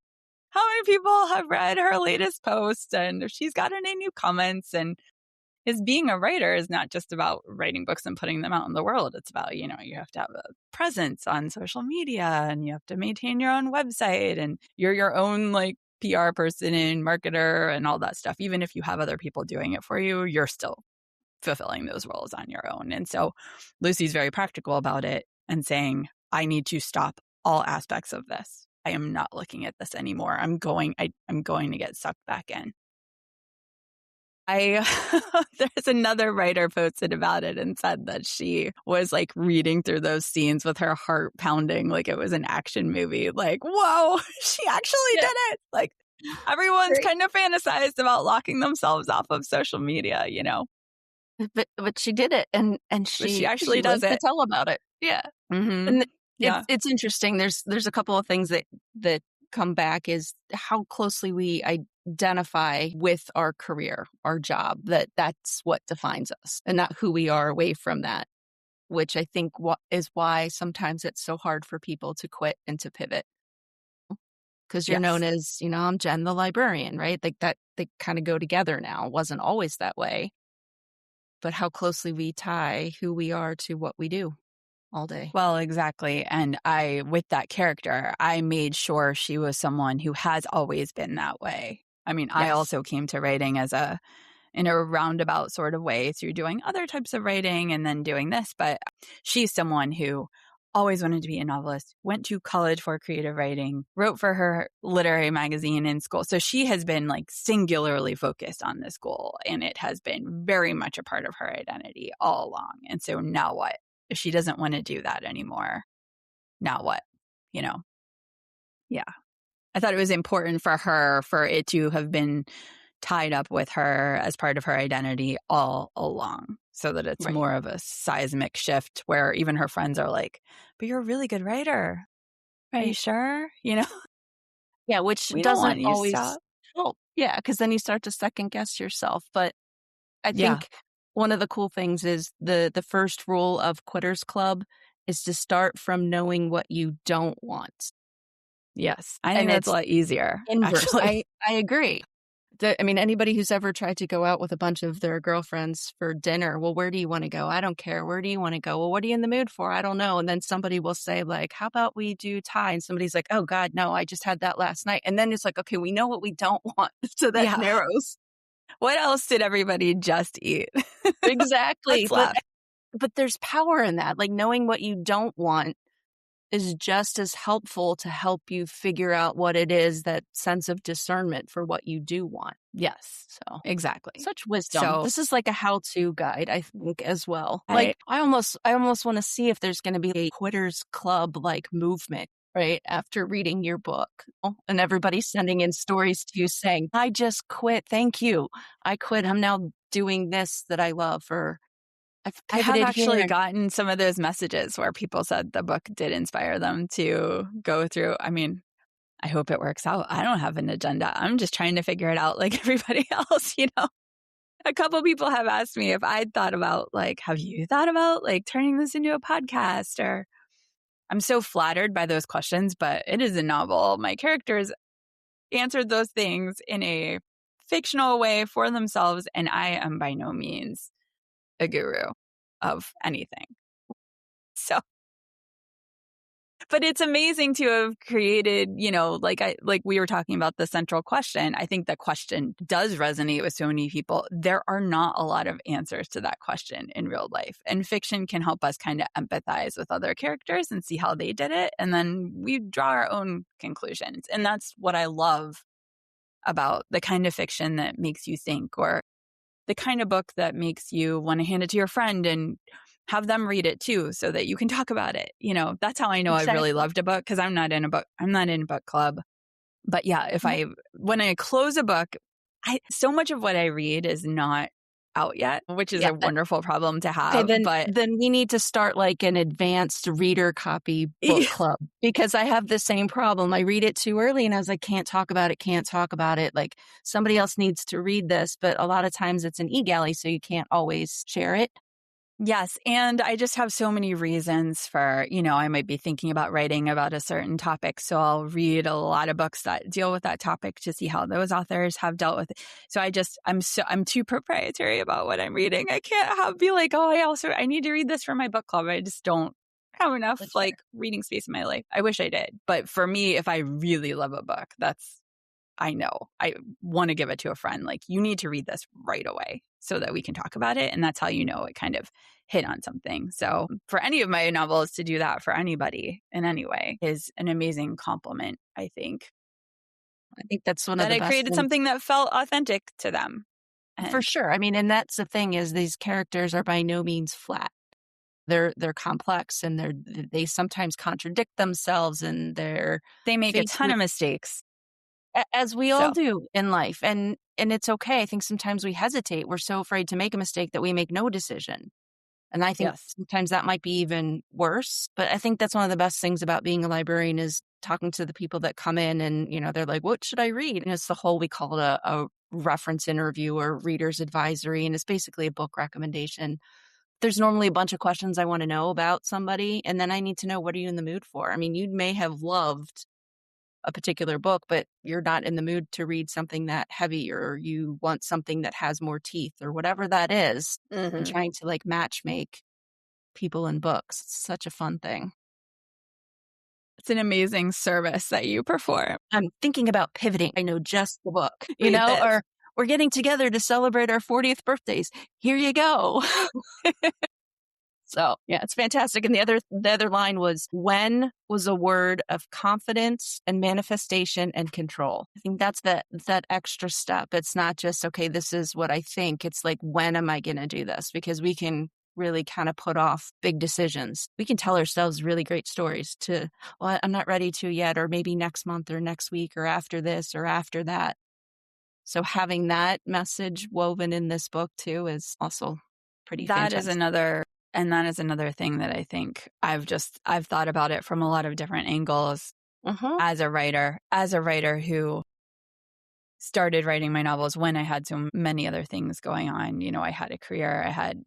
how many people have read her latest post and if she's got any new comments. And because being a writer is not just about writing books and putting them out in the world. It's about, you have to have a presence on social media and you have to maintain your own website and you're your own PR person and marketer and all that stuff. Even if you have other people doing it for you, you're still fulfilling those roles on your own. And so Lucy's very practical about it and saying, I need to stop all aspects of this. I am not looking at this anymore. I'm going to get sucked back in. There's another writer posted about it and said that she was reading through those scenes with her heart pounding like it was an action movie. Whoa, she actually did it. Everyone's kind of fantasized about locking themselves off of social media, But she did it, and she actually does it. To tell about it. Yeah, mm-hmm. And it's interesting. There's a couple of things that come back is how closely we identify with our career, our job, that's what defines us and not who we are away from that, which I think is why sometimes it's so hard for people to quit and to pivot. Because you're known as, I'm Jen the librarian, right? That they kind of go together now. It wasn't always that way. But how closely we tie who we are to what we do all day. Well, exactly. And with that character, I made sure she was someone who has always been that way. I mean, I also came to writing in a roundabout sort of way through doing other types of writing and then doing this. But she's someone who always wanted to be a novelist, went to college for creative writing, wrote for her literary magazine in school. So she has been singularly focused on this goal. And it has been very much a part of her identity all along. And so now what? If she doesn't want to do that anymore, now what? Yeah. I thought it was important for her for it to have been tied up with her as part of her identity all along so that it's more of a seismic shift where even her friends are like, but you're a really good writer. Are you sure? Yeah, which we doesn't always help. Yeah, because then you start to second guess yourself. But I think one of the cool things is the first rule of Quitters Club is to start from knowing what you don't want. Yes. I think that's a lot easier. Inverse. I agree. Anybody who's ever tried to go out with a bunch of their girlfriends for dinner, well, where do you want to go? I don't care. Where do you want to go? Well, what are you in the mood for? I don't know. And then somebody will say how about we do Thai? And somebody's like, oh God, no, I just had that last night. And then it's okay, we know what we don't want. So that narrows. What else did everybody just eat? Exactly. But there's power in that. Knowing what you don't want is just as helpful to help you figure out what it is, that sense of discernment for what you do want. Yes. So exactly. Such wisdom. So, this is a how-to guide, I think, as well. I almost want to see if there's going to be a Quitters Club movement, right? After reading your book. And everybody sending in stories to you saying, I just quit. Thank you. I quit. I'm now doing this that I love, or I have actually gotten some of those messages where people said the book did inspire them to go through. I hope it works out. I don't have an agenda. I'm just trying to figure it out like everybody else, A couple people have asked me if I'd thought about, have you thought about turning this into a podcast? Or I'm so flattered by those questions, but it is a novel. My characters answered those things in a fictional way for themselves. And I am by no means a guru of anything. So, but it's amazing to have created, like we were talking about the central question. I think the question does resonate with so many people. There are not a lot of answers to that question in real life. And fiction can help us kind of empathize with other characters and see how they did it. And then we draw our own conclusions. And that's what I love about the kind of fiction that makes you think, or the kind of book that makes you want to hand it to your friend and have them read it too, so that you can talk about it. That's how I know I really Exactly. loved a book, because I'm not in a book club. But yeah, when I close a book, so much of what I read is not out yet, which is Yeah. a wonderful problem to Okay, have. then But then we need to start like an advanced reader copy book club, because I have the same problem. I read it too early and I was like, can't talk about it. Like, somebody else needs to read this, but a lot of times it's an e-galley, so you can't always share it. yes. And I just have so many reasons for, I might be thinking about writing about a certain topic. So I'll read a lot of books that deal with that topic to see how those authors have dealt with it. So I'm too proprietary about what I'm reading. I can't be like, oh, I need to read this for my book club. I just don't have enough That's fair. reading space in my life. I wish I did. But for me, if I really love a book, I know I want to give it to a friend. Like, you need to read this right away so that we can talk about it. And that's how you know it kind of hit on something. So for any of my novels to do that for anybody in any way is an amazing compliment, I think. I think that's one of That the I best created things. something that felt authentic to them. For And sure. I mean, and that's the thing, is these characters are by no means flat. They're complex, and they sometimes contradict themselves, and they're they make a faced ton with, of mistakes. as we all So do in life. And it's okay. I think sometimes we hesitate. We're so afraid to make a mistake that we make no decision. And I think yes, sometimes that might be even worse. But I think that's one of the best things about being a librarian, is talking to the people that come in and, they're like, what should I read? And it's the whole, we call it a reference interview or reader's advisory. And it's basically a book recommendation. There's normally a bunch of questions I want to know about somebody. And then I need to know, what are you in the mood for? I mean, you may have loved a particular book, but you're not in the mood to read something that heavy, or you want something that has more teeth, or whatever that is. And mm-hmm. trying to like match make people in books. It's such a fun thing. It's an amazing service that you perform. I'm thinking about pivoting. I know just the book, Read this. or we're getting together to celebrate our 40th birthdays. Here you go. So yeah, it's fantastic. And the other line was, when was a word of confidence and manifestation and control. I think that's that extra step. It's not just, okay, this is what I think. It's like, when am I going to do this? Because we can really kind of put off big decisions. We can tell ourselves really great stories to, well, I'm not ready to yet, or maybe next month or next week or after this or after that. So having that message woven in this book too is also pretty fantastic. That is another thing that I think I've thought about it from a lot of different angles as a writer who started writing my novels when I had so many other things going on. I had a career, I had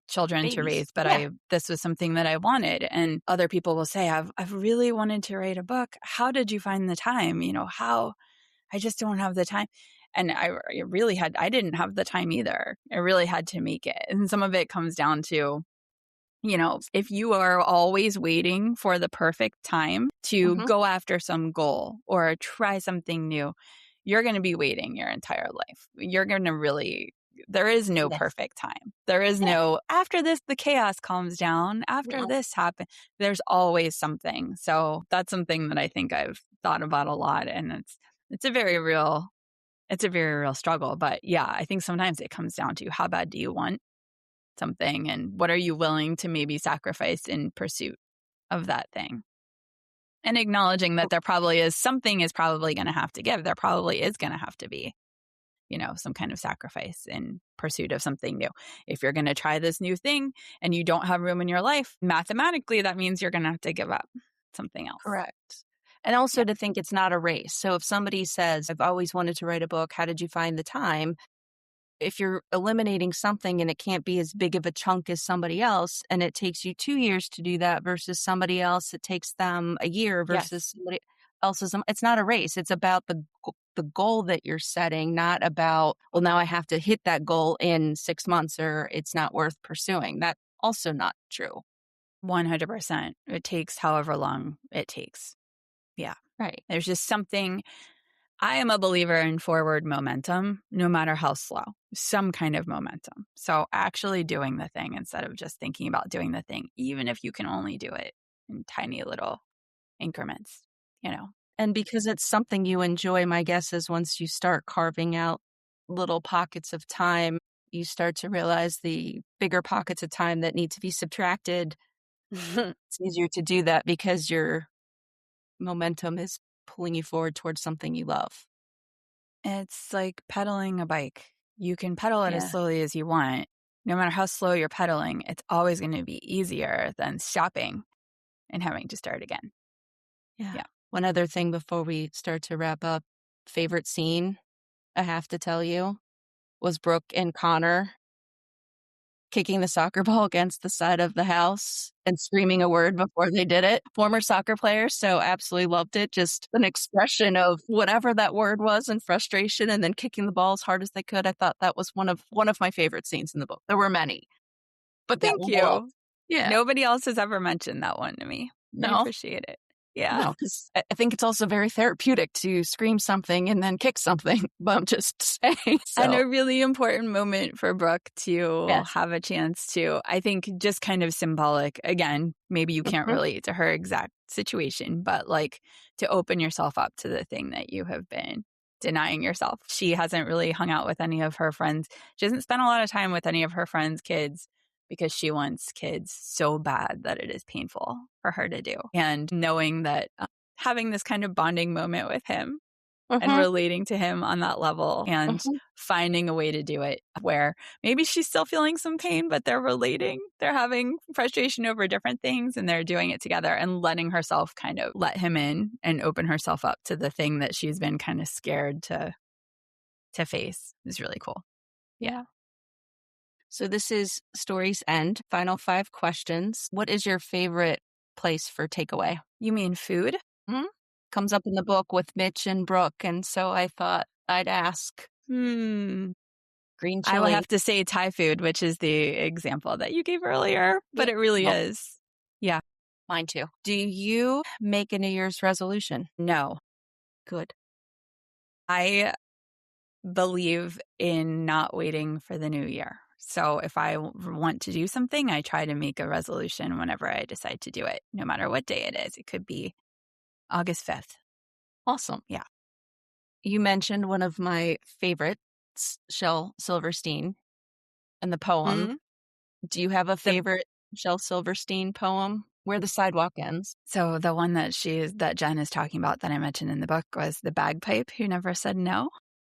children to Babies. raise, but Yeah. this was something that I wanted. And other people will say, I've really wanted to write a book. How did you find the time? How I just don't have the time. And I didn't have the time either. I really had to make it. And some of it comes down to, if you are always waiting for the perfect time to go after some goal or try something new, you're going to be waiting your entire life. You're going to there is no Yes. perfect time. There is no, after this, the chaos calms down. After this happens, there's always something. So that's something that I think I've thought about a lot. And it's a very real struggle. But yeah, I think sometimes it comes down to, how bad do you want something, and what are you willing to maybe sacrifice in pursuit of that thing? And acknowledging that there probably is something is probably going to have to give. There probably is going to have to be, some kind of sacrifice in pursuit of something new. If you're going to try this new thing and you don't have room in your life, mathematically, that means you're going to have to give up something else. Correct. And also to think it's not a race. So if somebody says, I've always wanted to write a book, how did you find the time? If you're eliminating something and it can't be as big of a chunk as somebody else, and it takes you 2 years to do that versus somebody else, it takes them a year versus somebody else's, it's not a race. It's about the the goal that you're setting, not about, well, now I have to hit that goal in 6 months or it's not worth pursuing. That's also not true. 100%. It takes however long it takes. Yeah. Right. There's just something. I am a believer in forward momentum, no matter how slow, some kind of momentum. So actually doing the thing instead of just thinking about doing the thing, even if you can only do it in tiny little increments, you know? And because it's something you enjoy, my guess is once you start carving out little pockets of time, you start to realize the bigger pockets of time that need to be subtracted. It's easier to do that because your momentum is pulling you forward towards something you love. It's like pedaling a bike. You can pedal it as Yeah. slowly as you want. No matter how slow you're pedaling, it's always going to be easier than stopping and having to start again. Yeah. Yeah. One other thing before we start to wrap up, favorite scene, I have to tell you, was Brooke and Connor kicking the soccer ball against the side of the house and screaming a word before they did it. Former soccer players, so absolutely loved it. Just an expression of whatever that word was and frustration, and then kicking the ball as hard as they could. I thought that was one of my favorite scenes in the book. There were many, but that Thank one I loved. you. Yeah. Nobody else has ever mentioned that one to me. I No. appreciate it. Yeah. No, because I think it's also very therapeutic to scream something and then kick something, but I'm just saying, And so a really important moment for Brooke to yes. have a chance to, I think, just kind of symbolic. Again, maybe you can't Mhm, relate to her exact situation, but like to open yourself up to the thing that you have been denying yourself. She hasn't really hung out with any of her friends. She hasn't spent a lot of time with any of her friends' kids because she wants kids so bad that it is painful for her to do. And knowing that having this kind of bonding moment with him and mhm, relating to him on that level and mhm. finding a way to do it where maybe she's still feeling some pain, but they're relating. They're having frustration over different things and they're doing it together and letting herself kind of let him in and open herself up to the thing that she's been kind of scared to face is really cool. Yeah. Yeah. So this is Story's End. Final 5 questions. What is your favorite place for takeaway? You mean food? Mhm. Comes up in the book with Mitch and Brooke, and so I thought I'd ask. Hmm. Green I will chili. have to say Thai food, which is the example that you gave earlier, Yeah. but it really Well, is. Yeah. mine too. Do you make a New Year's resolution? No. Good. I believe in not waiting for the new year. So if I want to do something, I try to make a resolution whenever I decide to do it, no matter what day it is. It could be August 5th. Awesome. Yeah. You mentioned one of my favorites, Shel Silverstein, and the poem. Mhm. Do you have a The favorite Shel Silverstein poem? Where the Sidewalk Ends. So the one that Jen is talking about that I mentioned in the book was the bagpipe who never said no.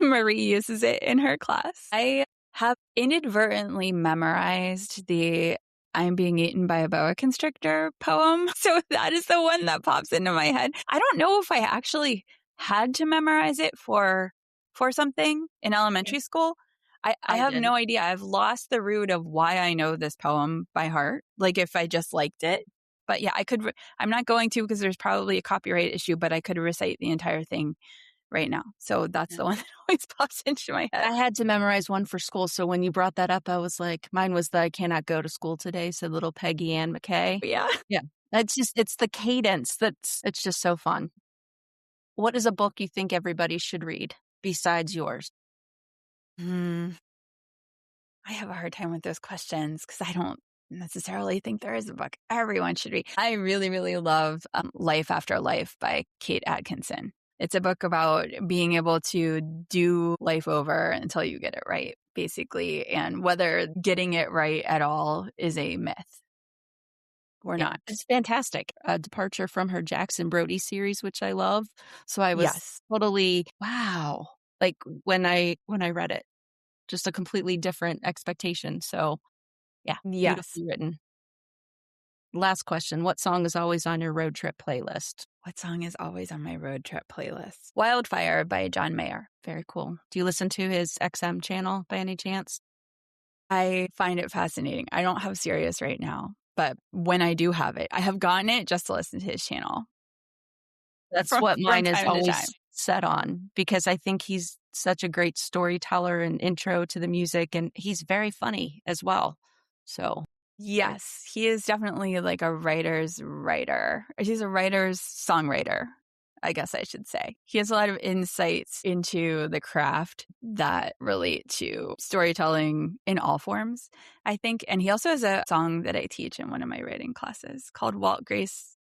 Marie uses it in her class. I have inadvertently memorized the I'm being eaten by a boa constrictor poem. So that is the one that pops into my head. I don't know if I actually had to memorize it for something in Yeah, elementary school. I I have did. no idea. I've lost the root of why I know this poem by heart. Like if I just liked it. But yeah, I'm not going to because there's probably a copyright issue, but I could recite the entire thing right now. So that's Yeah. the one that always pops into my head. I had to memorize one for school, so when you brought that up, I was like, mine was the "I cannot go to school today," said little Peggy Ann McKay. Yeah. Yeah. It's the cadence it's just so fun. What is a book you think everybody should read besides yours? Hmm. I have a hard time with those questions because I don't necessarily think there is a book everyone should read. I really, really love Life After Life by Kate Atkinson. It's a book about being able to do life over until you get it right, basically, and whether getting it right at all is a myth or Yeah, not. it's fantastic. A departure from her Jackson Brodie series, which I love. So I was Yes. totally, wow, like, when I read it, just a completely different expectation. So, yeah, Yes. beautifully written. Last question, what song is always on your road trip playlist? What song is always on my road trip playlist? Wildfire by John Mayer. Very cool. Do you listen to his XM channel by any chance? I find it fascinating. I don't have Sirius right now, but when I do have it, I have gotten it just to listen to his channel That's from what from mine is time to always time. set on, because I think he's such a great storyteller and intro to the music, and he's very funny as well. So yes, he is definitely like a writer's writer. He's a writer's songwriter, I guess I should say. He has a lot of insights into the craft that relate to storytelling in all forms, I think. And he also has a song that I teach in one of my writing classes called Walt Grace's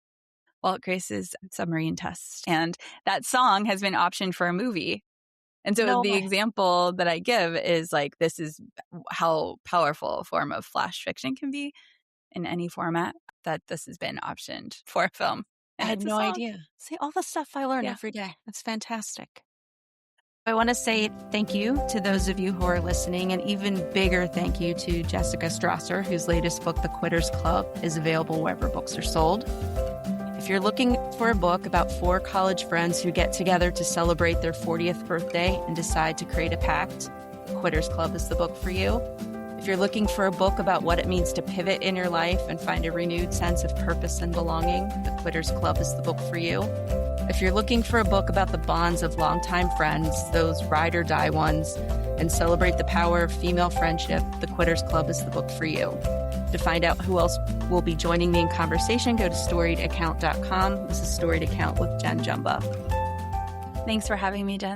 Submarine Test. And that song has been optioned for a movie. And so No the way. example that I give is like, this is how powerful a form of flash fiction can be in any format, that this has been optioned for a film. And I had it's a no song. idea. See, all the stuff I learn Yeah. every day. That's fantastic. I want to say thank you to those of you who are listening, and even bigger thank you to Jessica Strasser, whose latest book, The Quitters Club, is available wherever books are sold. If you're looking for a book about 4 college friends who get together to celebrate their 40th birthday and decide to create a pact, The Quitters Club is the book for you. If you're looking for a book about what it means to pivot in your life and find a renewed sense of purpose and belonging, The Quitters Club is the book for you. If you're looking for a book about the bonds of longtime friends, those ride or die ones, and celebrate the power of female friendship, The Quitters Club is the book for you. To find out who else will be joining me in conversation, go to storiedaccount.com. This is Storied Account with Jen Jumba. Thanks for having me, Jen.